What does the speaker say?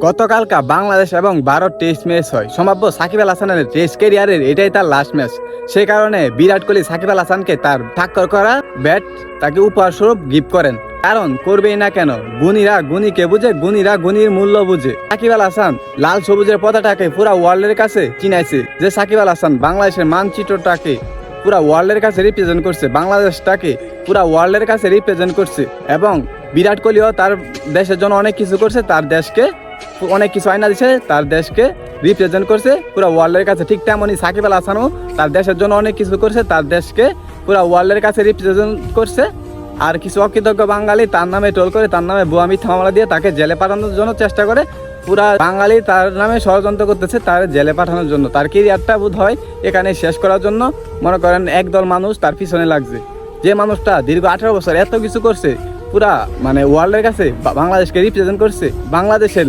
গতকালকা বাংলাদেশ এবং Bharat test match হয়। সম্ভাব্য সাকিব আল হাসানের টেস্ট ক্যারিয়ারের এটাই তার লাস্ট ম্যাচ। সেই কারণে বিরাট কোহলি সাকিব আল হাসানকে তার ঠাক্কর করা ব্যাট তাকে উপহার স্বরূপ গিফট করেন। কারণ করবেই না কেন, গুণীরা গুণীকে বুঝে, গুণীরা গুণীর মূল্য বুঝে। সাকিব আল হাসান লাল সবুজের পতাকাকে পুরা ওয়ার্ল্ডের কাছে চিনাইছে যে সাকিব আল হাসান বাংলাদেশের মানচিত্রটাকে পুরা ওয়ার্ল্ডের কাছে রিপ্রেজেন্ট করছে, বাংলাদেশটাকে পুরা ওয়ার্ল্ডের কাছে রিপ্রেজেন্ট করছে। এবং বিরাট কোহলিও তার দেশের জন্য অনেক কিছু করছে, তার দেশকে অনেক কিছু আয়না দিছে, তার দেশকে রিপ্রেজেন্ট করছে পুরো ওয়ার্ল্ডের কাছে। ঠিক তেমনই সাকিব আল হাসানও তার দেশের জন্য অনেক কিছু করছে, তার দেশকে পুরো ওয়ার্ল্ডের কাছে রিপ্রেজেন্ট করছে। আর কিছু অকৃতজ্ঞ বাঙালি তার নামে ট্রোল করে, তার নামে ভুয়া মিথ্যা মামলা দিয়ে তাকে জেলে পাঠানোর জন্য চেষ্টা করে। পুরা বাঙালি তার নামে ষড়যন্ত্র করতেছে তার জেলে পাঠানোর জন্য, তার কেরিয়ারটা বোধ হয় এখানে শেষ করার জন্য মনে করেন একদল মানুষ তার পিছনে লাগছে। যে মানুষটা দীর্ঘ 18 বছর এত কিছু করছে, পুরা মানে ওয়ার্ল্ডের কাছে বাংলাদেশকে রিপ্রেজেন্ট করছে, বাংলাদেশের